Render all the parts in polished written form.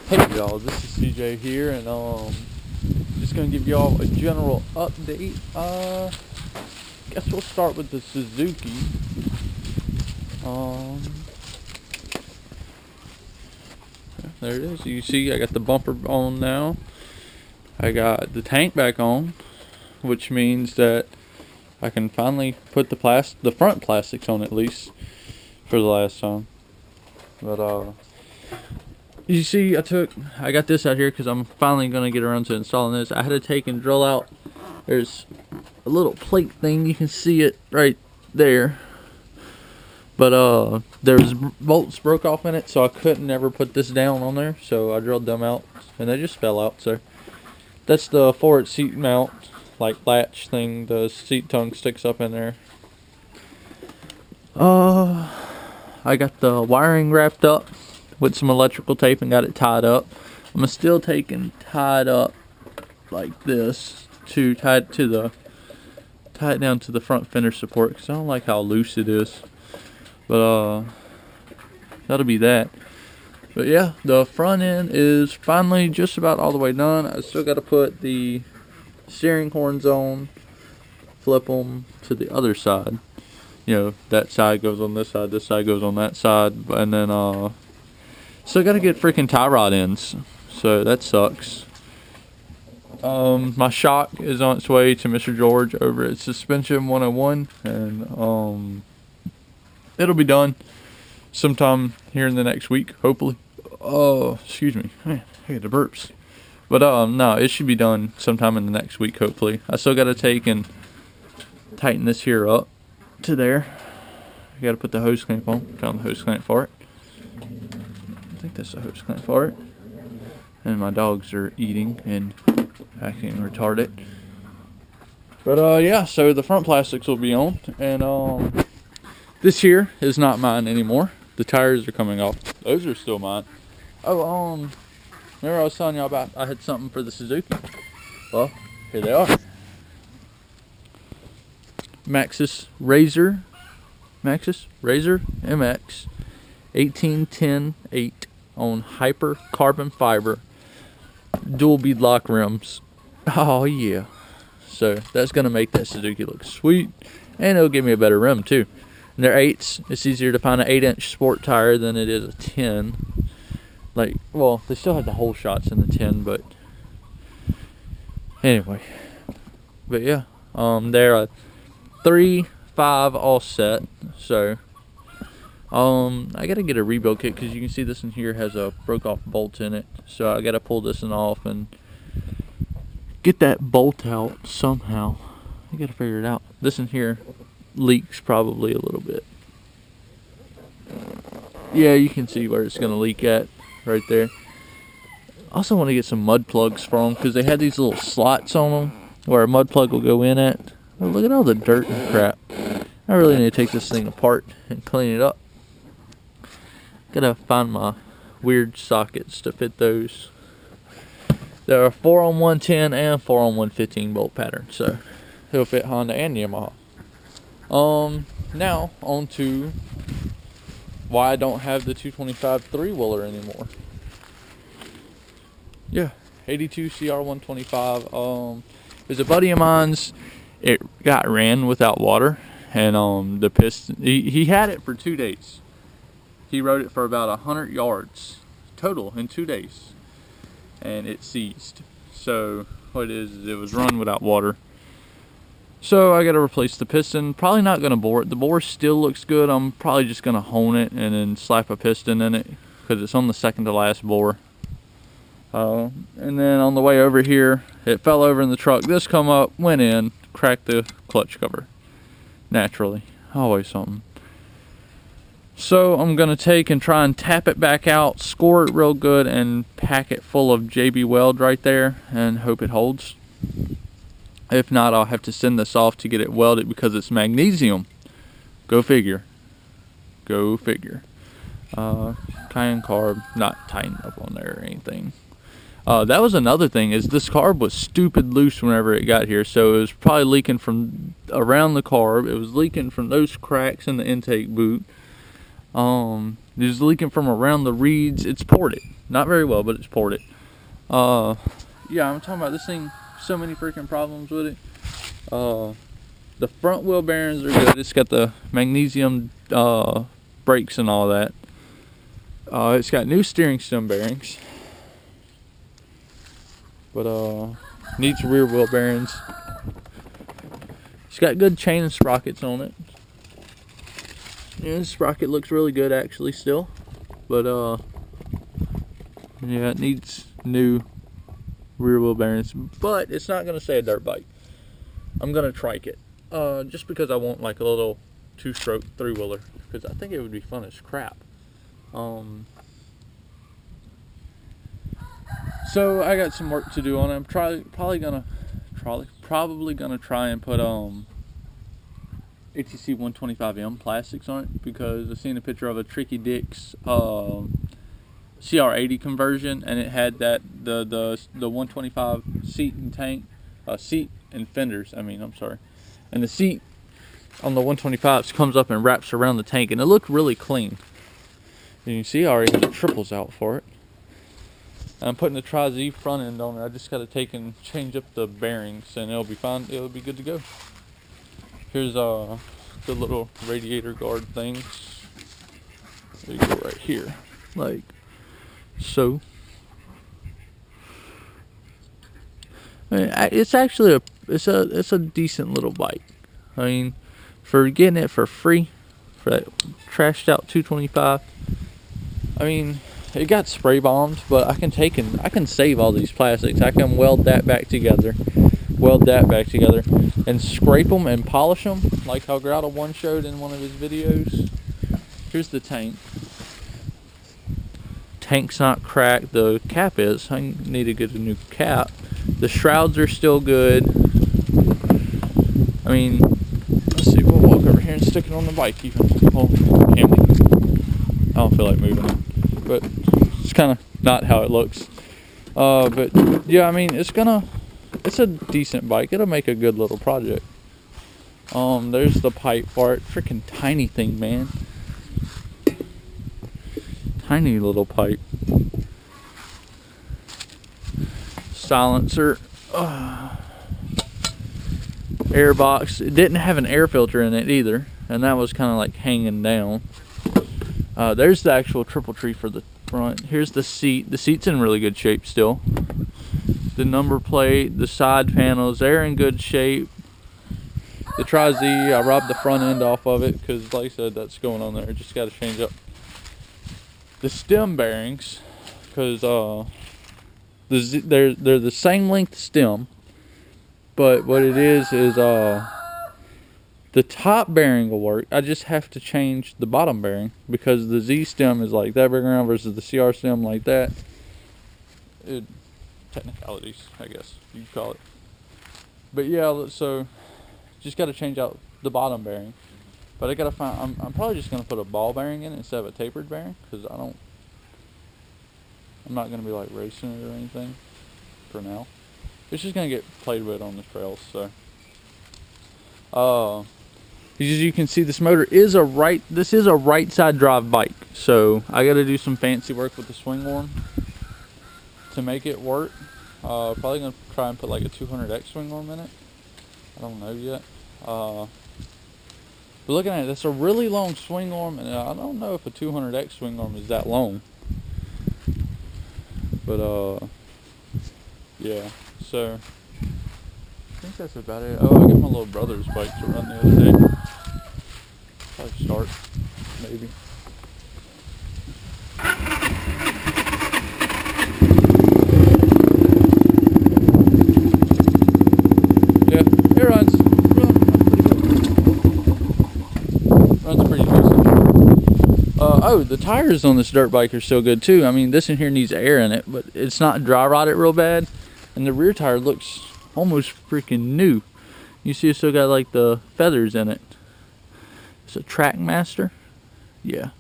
Hey y'all, this is CJ here, and just gonna give y'all a general update. Guess we'll start with the Suzuki. There it is. You see, I got the bumper on now. I got the tank back on, which means that I can finally put the front plastics on, at least for the last time. But you see, I got this out here because I'm finally going to get around to installing this. I had to take and drill out. There's a little plate thing. You can see it right there. But there's bolts broke off in it, so I couldn't ever put this down on there. So I drilled them out, and they just fell out. So that's the forward seat mount, like latch thing. The seat tongue sticks up in there. I got the wiring wrapped up with some electrical tape and got it tied up. I'm still taking tied up like this to tie it down to the front fender support because I don't like how loose it is. But that'll be that. But yeah, the front end is finally just about all the way done. I still got to put the steering horns on, flip them to the other side. You know, that side goes on this side goes on that side, and then still got to get freaking tie rod ends, so that sucks. My shock is on its way to Mr. George over at Suspension 101, and it'll be done sometime here in the next week, hopefully. Oh, excuse me, man, I got the burps. But no, it should be done sometime in the next week, hopefully. I still got to take and tighten this here up to there. I got to put the hose clamp on. Found the hose clamp for it. I think that's the hose clamp for it. And my dogs are eating and acting retarded. But yeah, so the front plastics will be on, and this here is not mine anymore. The tires are coming off. Those are still mine. Oh, remember I was telling y'all about I had something for the Suzuki? Well, here they are. Maxxis Razor MX 1810-8 on hyper carbon fiber dual bead lock rims. Oh yeah. So that's gonna make that Suzuki look sweet, and it'll give me a better rim too. And they're 8s. It's easier to find an 8-inch sport tire than it is a 10. Like, well, they still have the hole shots in the 10, but anyway. But yeah, they're a 3-5 offset. So I gotta get a rebuild kit because you can see this in here has a broke off bolt in it. So I gotta pull this one off and get that bolt out somehow. I gotta figure it out. This in here leaks probably a little bit. Yeah, you can see where it's gonna leak at right there. I also want to get some mud plugs for them because they had these little slots on them where a mud plug will go in at. Oh, look at all the dirt and crap. I really need to take this thing apart and clean it up. Gotta find my weird sockets to fit those. There are 4-on-110 and 4-on-115 bolt patterns, so it'll fit Honda and Yamaha. Now on to why I don't have the 225 3-wheeler anymore. Yeah, 82 CR125. There's a buddy of mine's. It got ran without water, and the piston. He had it for 2 days. He rode it for about 100 yards total in 2 days, and it seized. So what it is it was run without water. So I got to replace the piston. Probably not going to bore it. The bore still looks good. I'm probably just going to hone it and then slap a piston in it because it's on the second to last bore. And then on the way over here, it fell over in the truck. This come up, went in, cracked the clutch cover. Naturally. Always something. So I'm going to take and try and tap it back out, score it real good, and pack it full of JB Weld right there and hope it holds. If not, I'll have to send this off to get it welded because it's magnesium. Go figure. Go figure. Cayenne carb, not tightened up on there or anything. That was another thing, is this carb was stupid loose whenever it got here. So it was probably leaking from around the carb. It was leaking from those cracks in the intake boot. It was leaking from around the reeds. It's ported. Not very well, but it's ported. Yeah, I'm talking about this thing. So many freaking problems with it. The front wheel bearings are good. It's got the magnesium brakes and all that. It's got new steering stem bearings, but needs rear wheel bearings. It's got good chain and sprockets on it. Yeah, the sprocket looks really good actually still, but yeah, it needs new rear wheel bearings. But it's not gonna stay a dirt bike. I'm gonna trike it, just because I want like a little 2-stroke 3-wheeler, because I think it would be fun as crap. So I got some work to do on it. I'm probably gonna try and put ATC 125M plastics on it, because I've seen a picture of a Tricky Dick's CR80 conversion, and it had that the 125 seat and tank, seat and fenders. I'm sorry, and the seat on the 125s comes up and wraps around the tank, and it looked really clean. And you can see I already have the triples out for it. I'm putting the Tri-Z front end on it. I just got to take and change up the bearings, and it'll be fine. It'll be good to go. Here's the little radiator guard things. They go right here, like so. It's actually it's a decent little bike. For getting it for free, for that trashed out 225. It got spray bombed, but I can save all these plastics. I can weld that back together, and scrape them and polish them, like how Grotto 1 showed in one of his videos. Here's the tank. Tank's not cracked. The cap is. I need to get a new cap. The shrouds are still good. Let's see. We'll walk over here and stick it on the bike even. Well, can we? I don't feel like moving it, but it's kind of not how it looks. But yeah, it's a decent bike. It'll make a good little project. There's the pipe for it. Freaking tiny thing, man. Tiny little pipe. Silencer. Air box. It didn't have an air filter in it either, and that was kind of like hanging down. There's the actual triple tree for the front. Here's the seat. The seat's in really good shape still. The number plate, the side panels, they're in good shape. The Tri-Z, I robbed the front end off of it because, like I said, that's going on there. Just got to change up the stem bearings, because they're the same length stem, but what it is the top bearing will work. I just have to change the bottom bearing, because the Z stem is like that background versus the CR stem like that. Technicalities, I guess you could call it. But yeah, so just got to change out the bottom bearing. But I gotta find. I'm probably just gonna put a ball bearing in it instead of a tapered bearing, because I'm not gonna be like racing it or anything for now. It's just gonna get played with on the trails. So, as you can see, this motor is this is a right side drive bike. So I gotta do some fancy work with the swing arm to make it work. Probably gonna try and put like a 200X swing arm in it. I don't know yet. But looking at it, that's a really long swing arm, and I don't know if a 200X swing arm is that long. But yeah, so I think that's about it. Oh, I got my little brother's bike to run the other day. Probably start, maybe. Yeah, it runs pretty decent. Oh, the tires on this dirt bike are still good too. This in here needs air in it, but it's not dry rotted real bad. And the rear tire looks almost freaking new. You see, it's still got like the feathers in it. It's a Trackmaster. Yeah.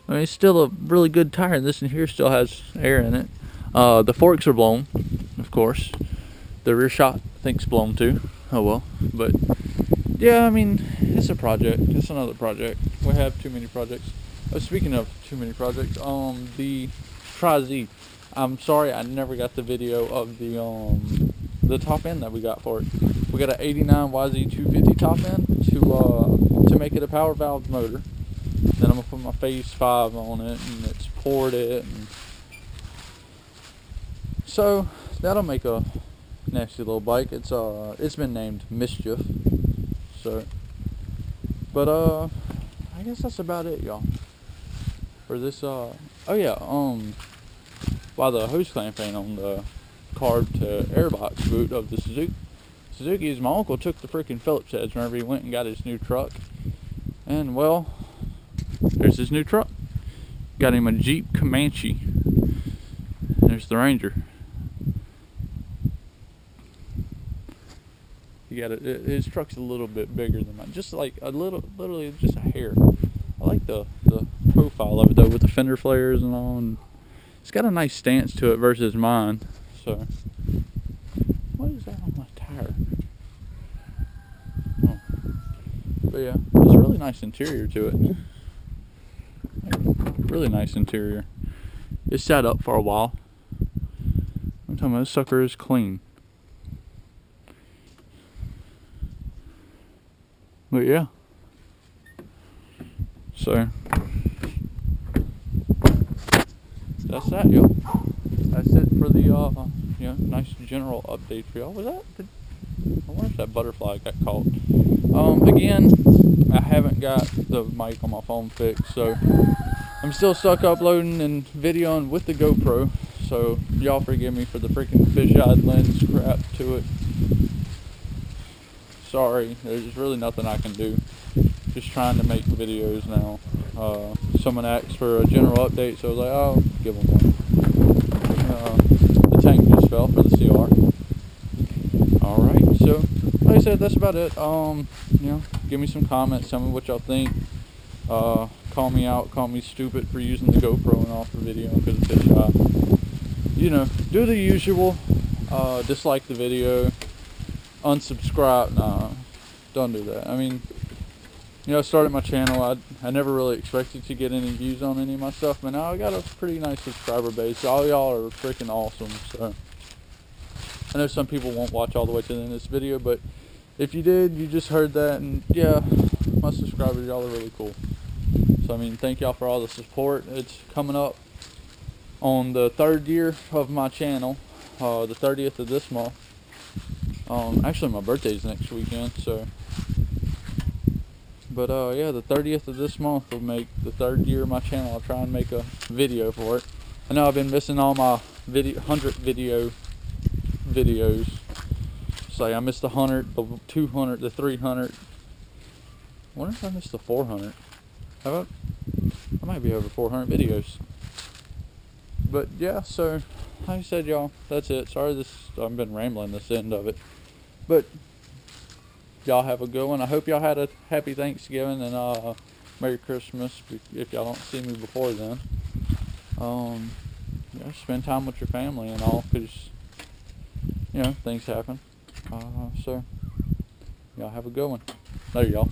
It's still a really good tire. This in here still has air in it. The forks are blown, of course. The rear shock, I think, is blown too. Oh well. But yeah, it's a project. It's another project. We have too many projects. Speaking of too many projects, the Tri-Z. I'm sorry I never got the video of the top end that we got for it. We got an 89 YZ250 top end to make it a power valve motor. Then I'm gonna put my phase 5 on it, and it's poured it, and so that'll make a nasty little bike. It's been named Mischief. So, but I guess that's about it, y'all. For this oh yeah, by the hose clamp ain't on the carb to airbox boot of the Suzuki is my uncle took the freaking Phillips heads whenever he went and got his new truck. And well, there's his new truck. Got him a Jeep Comanche. There's the Ranger. He got his truck's a little bit bigger than mine, just like a little, literally just a hair. I like the profile of it though, with the fender flares and all, and it's got a nice stance to it versus mine. So, what is that on my tire? Oh. But yeah, it's a really nice interior to it. Really nice interior. It sat up for a while. I'm talking about this sucker is clean. But yeah. So that's that, yo. That's it for the nice general update for y'all. I wonder if that butterfly got caught. Again, I haven't got the mic on my phone fixed, so I'm still stuck uploading and videoing with the GoPro. So y'all forgive me for the freaking fisheye lens crap to it. Sorry, there's really nothing I can do. Just trying to make videos now. Someone asked for a general update, so I was like, oh, give them one. The tank just fell for the CR. Alright, so like I said, that's about it. Give me some comments, tell me what y'all think. Call me out, call me stupid for using the GoPro and all for video because of fisheye. Do the usual. Dislike the video. Unsubscribe. Nah, don't do that. I mean, I started my channel. I never really expected to get any views on any of my stuff, but now I got a pretty nice subscriber base. All y'all are freaking awesome. So I know some people won't watch all the way to the end of this video, but if you did, you just heard that, and yeah, my subscribers, y'all are really cool. So I mean, thank y'all for all the support. It's coming up on the 3rd year of my channel, the 30th of this month. Actually my birthday's next weekend, so. But yeah, the 30th of this month will make the 3rd year of my channel. I'll try and make a video for it. I know I've been missing all my 100 videos. So I missed the 100, the 200, the 300. I wonder if I missed the 400. I might be over 400 videos. But yeah, so like I said, y'all, that's it. Sorry I've been rambling this end of it. But y'all have a good one. I hope y'all had a happy Thanksgiving and Merry Christmas if y'all don't see me before then. Spend time with your family and all, because things happen. So y'all have a good one. Later, y'all.